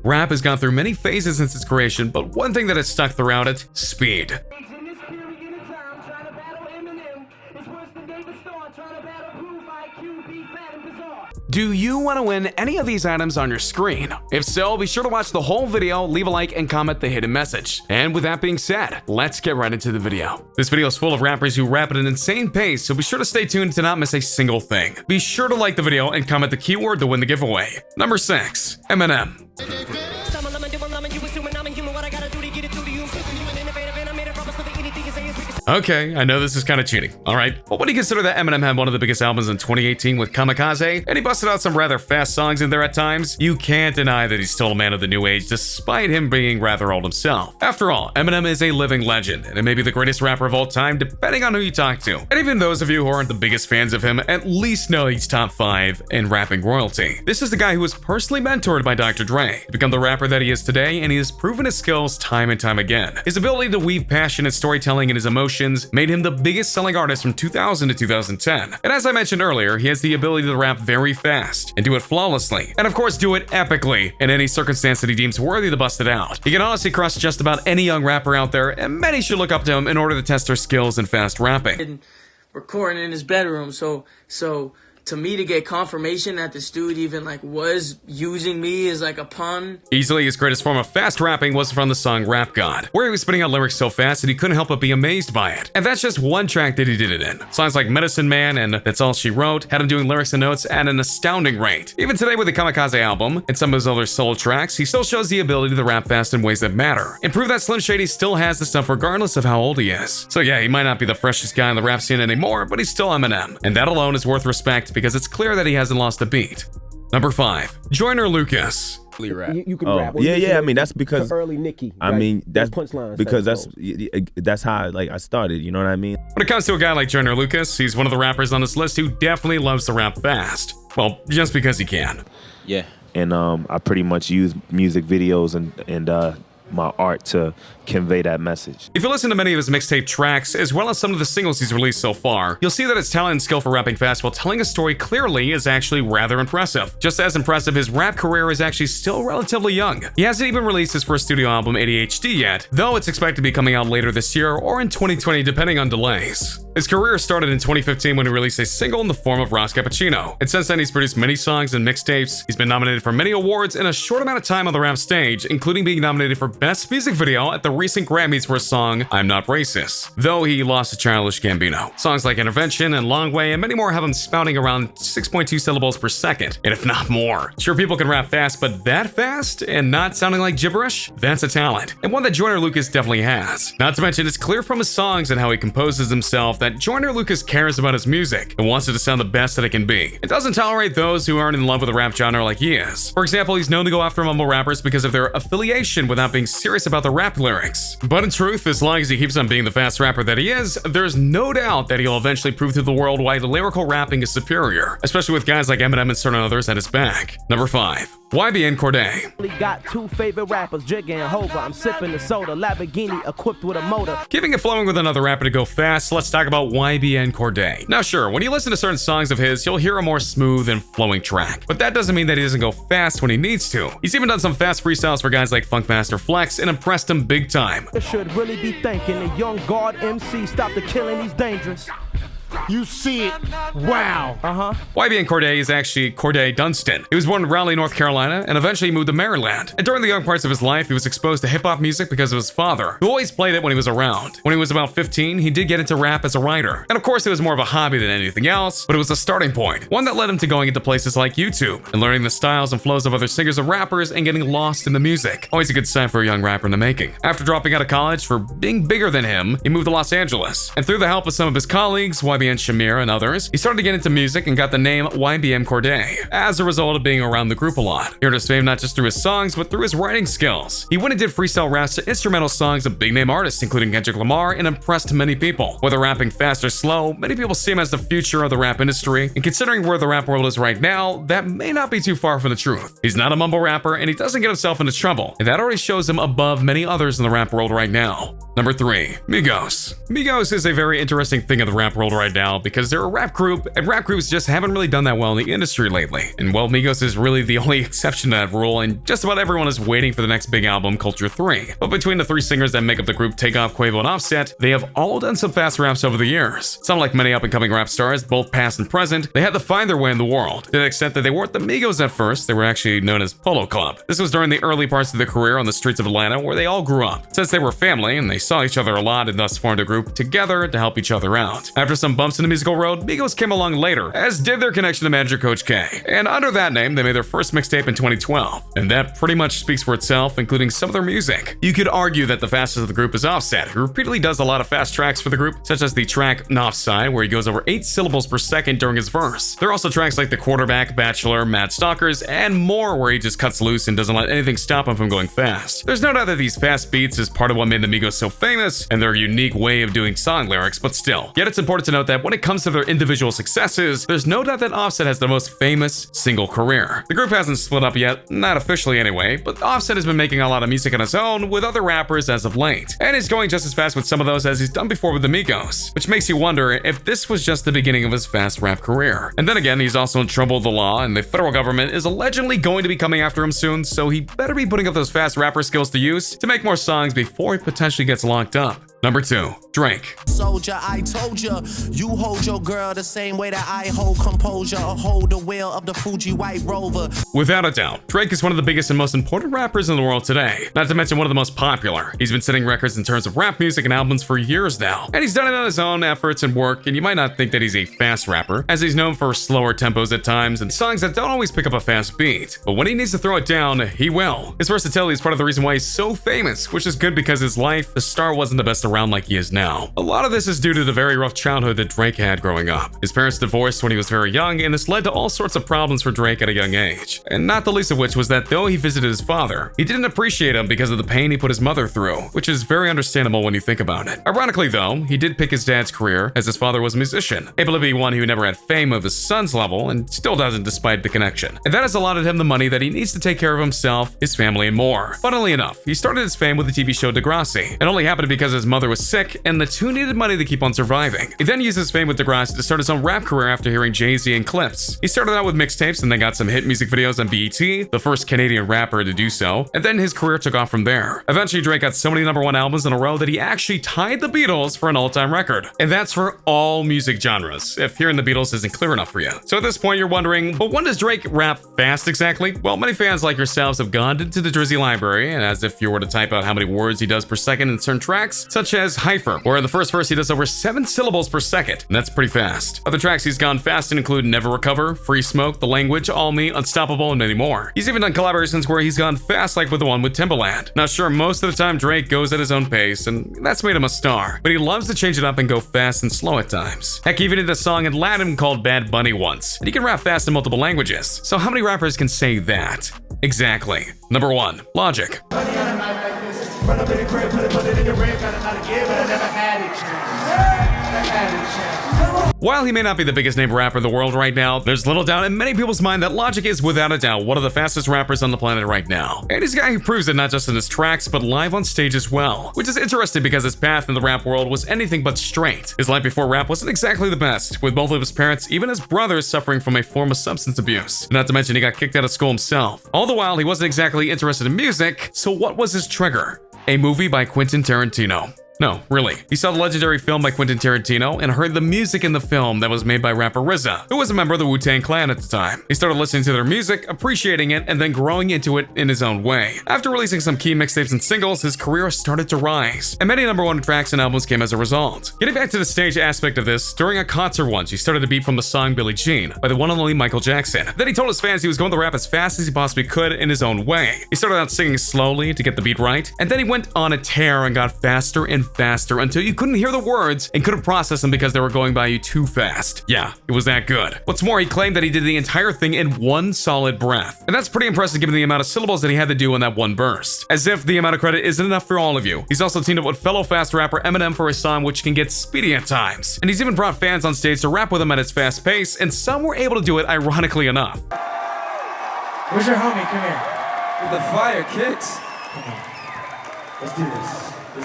Rap has gone through many phases since its creation, but one thing that has stuck throughout it: speed. In this period of time, trying to battle Eminem is worse than David Starr trying to battle Proof IQ, be fat and bizarre. Do you want to win any of these items on your screen? If so, be sure to watch the whole video, leave a like, and comment the hidden message. And with that being said, let's get right into the video. This video is full of rappers who rap at an insane pace, so be sure to stay tuned to not miss a single thing. Be sure to like the video and comment the keyword to win the giveaway. Number 6. Eminem. Okay, I know this is kind of cheating, alright? But when you consider that Eminem had one of the biggest albums in 2018 with Kamikaze, and he busted out some rather fast songs in there at times, you can't deny that he's still a man of the new age despite him being rather old himself. After all, Eminem is a living legend, and it may be the greatest rapper of all time depending on who you talk to. And even those of you who aren't the biggest fans of him at least know he's top 5 in rapping royalty. This is the guy who was personally mentored by Dr. Dre to become the rapper that he is today, and he has proven his skills time and time again. His ability to weave passion and storytelling in his emotions made him the biggest selling artist from 2000 to 2010. And as I mentioned earlier, he has the ability to rap very fast and do it flawlessly, and of course do it epically in any circumstance that he deems worthy to bust it out. He can honestly crush just about any young rapper out there, and many should look up to him in order to test their skills in fast rapping. Recording in his bedroom, so to me to get confirmation that this dude even was using me as a pun. Easily his greatest form of fast rapping was from the song Rap God, where he was spitting out lyrics so fast that he couldn't help but be amazed by it. And that's just one track that he did it in. Songs like Medicine Man and That's All She Wrote had him doing lyrics and notes at an astounding rate. Even today with the Kamikaze album and some of his other solo tracks, he still shows the ability to rap fast in ways that matter, and prove that Slim Shady still has the stuff regardless of how old he is. So yeah, he might not be the freshest guy in the rap scene anymore, but he's still Eminem, and that alone is worth respect because it's clear that he hasn't lost a beat. Number 5. Joyner Lucas. Rap. You can rap. Yeah. I mean, that's because early Nicki. I mean, that's punchlines. because that's how I started. You know what I mean? When it comes to a guy like Joyner Lucas, he's one of the rappers on this list who definitely loves to rap fast. Well, just because he can. Yeah. And I pretty much use music videos and my art to convey that message. If you listen to many of his mixtape tracks, as well as some of the singles he's released so far, you'll see that his talent and skill for rapping fast while telling a story clearly is actually rather impressive. Just as impressive, his rap career is actually still relatively young. He hasn't even released his first studio album, ADHD, yet, though it's expected to be coming out later this year or in 2020 depending on delays. His career started in 2015 when he released a single in the form of Ross Cappuccino, and since then he's produced many songs and mixtapes. He's been nominated for many awards in a short amount of time on the rap stage, including being nominated for Best Music Video at the recent Grammys for his song I'm Not Racist, though he lost to Childish Gambino. Songs like Intervention and Long Way and many more have him spouting around 6.2 syllables per second, and if not more. Sure, people can rap fast, but that fast and not sounding like gibberish? That's a talent, and one that Joyner Lucas definitely has. Not to mention, it's clear from his songs and how he composes himself that Joyner Lucas cares about his music and wants it to sound the best that it can be. It doesn't tolerate those who aren't in love with the rap genre like he is. For example, he's known to go after mumble rappers because of their affiliation without being serious about the rap lyrics. But in truth, as long as he keeps on being the fast rapper that he is, there's no doubt that he'll eventually prove to the world why the lyrical rapping is superior, especially with guys like Eminem and certain others at his back. Number 5. YBN Corday. Got 2 favorite rappers, Jigga and Hova. I'm sipping the soda, Lamborghini equipped with a motor. Keeping it flowing with another rapper to go fast, let's talk about YBN Corday. Now sure, when you listen to certain songs of his, you'll hear a more smooth and flowing track, but that doesn't mean that he doesn't go fast when he needs to. He's even done some fast freestyles for guys like Funkmaster Flex and impressed him big time. I should really be thanking the young guard MC. Stop the killing, he's dangerous. You see it. Wow. YBN Corday is actually Corday Dunstan. He was born in Raleigh, North Carolina, and eventually moved to Maryland. And during the young parts of his life, he was exposed to hip-hop music because of his father, who always played it when he was around. When he was about 15, he did get into rap as a writer. And of course, it was more of a hobby than anything else, but it was a starting point, one that led him to going into places like YouTube and learning the styles and flows of other singers and rappers and getting lost in the music. Always a good sign for a young rapper in the making. After dropping out of college for being bigger than him, he moved to Los Angeles. And through the help of some of his colleagues, YBN Shamir and others, he started to get into music and got the name YBN Corday as a result of being around the group a lot. He earned his fame not just through his songs, but through his writing skills. He went and did freestyle raps to instrumental songs of big name artists, including Kendrick Lamar, and impressed many people. Whether rapping fast or slow, many people see him as the future of the rap industry, and considering where the rap world is right now, that may not be too far from the truth. He's not a mumble rapper, and he doesn't get himself into trouble, and that already shows him above many others in the rap world right now. Number 3. Migos. Migos is a very interesting thing in the rap world right now now because they're a rap group, and rap groups just haven't really done that well in the industry lately. And well, Migos is really the only exception to that rule, and just about everyone is waiting for the next big album, Culture 3. But between the three singers that make up the group Takeoff, Quavo, and Offset, they have all done some fast raps over the years. Some, like many up-and-coming rap stars, both past and present, they had to find their way in the world. To the extent that they weren't the Migos at first, they were actually known as Polo Club. This was during the early parts of their career on the streets of Atlanta, where they all grew up. Since they were family and they saw each other a lot and thus formed a group together to help each other out. After some bumps in the musical road, Migos came along later, as did their connection to manager Coach K. And under that name, they made their first mixtape in 2012. And that pretty much speaks for itself, including some of their music. You could argue that the fastest of the group is Offset, who repeatedly does a lot of fast tracks for the group, such as the track Offside, where he goes over 8 syllables per second during his verse. There are also tracks like The Quarterback, Bachelor, Mad Stalkers, and more where he just cuts loose and doesn't let anything stop him from going fast. There's no doubt that these fast beats is part of what made the Migos so famous, and their unique way of doing song lyrics, but still. Yet it's important to note that when it comes to their individual successes, there's no doubt that Offset has the most famous single career. The group hasn't split up yet, not officially anyway, but Offset has been making a lot of music on his own with other rappers as of late, and he's going just as fast with some of those as he's done before with the Migos, which makes you wonder if this was just the beginning of his fast rap career. And then again, he's also in trouble with the law, and the federal government is allegedly going to be coming after him soon, so he better be putting up those fast rapper skills to use to make more songs before he potentially gets locked up. Number 2, Drake. Soldier, I told ya, you hold your girl the same way that I hold composure or hold the wheel of the Fuji White Rover. Without a doubt, Drake is one of the biggest and most important rappers in the world today, not to mention one of the most popular. He's been setting records in terms of rap music and albums for years now, and he's done it on his own efforts and work, and you might not think that he's a fast rapper, as he's known for slower tempos at times and songs that don't always pick up a fast beat. But when he needs to throw it down, he will. His versatility is part of the reason why he's so famous, which is good because his life, the star wasn't the best around like he is now. A lot of this is due to the very rough childhood that Drake had growing up. His parents divorced when he was very young, and this led to all sorts of problems for Drake at a young age. And not the least of which was that though he visited his father, he didn't appreciate him because of the pain he put his mother through, which is very understandable when you think about it. Ironically though, he did pick his dad's career, as his father was a musician, able to be one who never had fame of his son's level, and still doesn't despite the connection. And that has allotted him the money that he needs to take care of himself, his family, and more. Funnily enough, he started his fame with the TV show Degrassi. It only happened because his mother was sick, and the two needed money to keep on surviving. He then used his fame with Degrassi to start his own rap career after hearing Jay-Z and Clips. He started out with mixtapes and then got some hit music videos on BET, the first Canadian rapper to do so, and then his career took off from there. Eventually, Drake got so many #1 albums in a row that he actually tied the Beatles for an all-time record. And that's for all music genres, if hearing the Beatles isn't clear enough for you. So at this point, you're wondering, but when does Drake rap fast exactly? Well, many fans like yourselves have gone into the Drizzy library, and as if you were to type out how many words he does per second in certain tracks, such as Hypher, where in the first verse he does over 7 syllables per second, and that's pretty fast. Other tracks he's gone fast and include Never Recover, Free Smoke, The Language, All Me, Unstoppable, and many more. He's even done collaborations where he's gone fast, like with the one with Timbaland. Now sure, most of the time Drake goes at his own pace, and that's made him a star, but he loves to change it up and go fast and slow at times. Heck, he even did a song in Latin called Bad Bunny once, and he can rap fast in multiple languages. So how many rappers can say that? Exactly. Number 1, Logic. Run up in the crib, put it in the rim, got another give, but I never had it, never had it. While he may not be the biggest name rapper in the world right now, there's little doubt in many people's mind that Logic is without a doubt one of the fastest rappers on the planet right now. And he's a guy who proves it not just in his tracks, but live on stage as well. Which is interesting because his path in the rap world was anything but straight. His life before rap wasn't exactly the best, with both of his parents, even his brothers, suffering from a form of substance abuse. Not to mention he got kicked out of school himself. All the while, he wasn't exactly interested in music, so what was his trigger? A movie by Quentin Tarantino. No, really. He saw the legendary film by Quentin Tarantino and heard the music in the film that was made by rapper RZA, who was a member of the Wu-Tang Clan at the time. He started listening to their music, appreciating it, and then growing into it in his own way. After releasing some key mixtapes and singles, his career started to rise, and many #1 tracks and albums came as a result. Getting back to the stage aspect of this, during a concert once, he started a beat from the song Billie Jean by the one and only Michael Jackson. Then he told his fans he was going to rap as fast as he possibly could in his own way. He started out singing slowly to get the beat right, and then he went on a tear and got faster and faster until you couldn't hear the words and couldn't process them because they were going by you too fast. Yeah, it was that good. What's more, he claimed that he did the entire thing in one solid breath. And that's pretty impressive given the amount of syllables that he had to do in that one burst. As if the amount of credit isn't enough for all of you, he's also teamed up with fellow fast rapper Eminem for a song which can get speedy at times. And he's even brought fans on stage to rap with him at his fast pace, and some were able to do it ironically enough. Where's your homie? Come here. The fire kicks.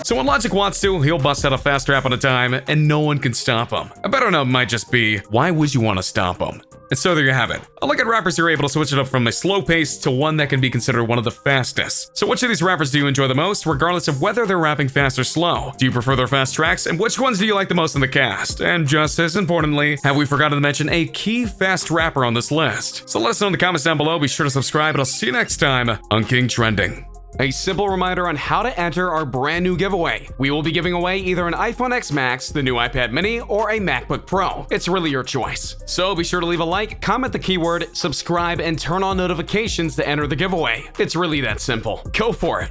So when Logic wants to, he'll bust out a fast rap on a dime, and no one can stop him. A better note might just be, why would you want to stop him? And so there you have it. I look at rappers who are able to switch it up from a slow pace to one that can be considered one of the fastest. So which of these rappers do you enjoy the most, regardless of whether they're rapping fast or slow? Do you prefer their fast tracks, and which ones do you like the most in the cast? And just as importantly, have we forgotten to mention a key fast rapper on this list? So let us know in the comments down below, be sure to subscribe, and I'll see you next time on King Trending. A simple reminder on how to enter our brand new giveaway. We will be giving away either an iPhone X Max, the new iPad mini, or a MacBook Pro. It's really your choice. So be sure to leave a like, comment the keyword, subscribe, and turn on notifications to enter the giveaway. It's really that simple. Go for it.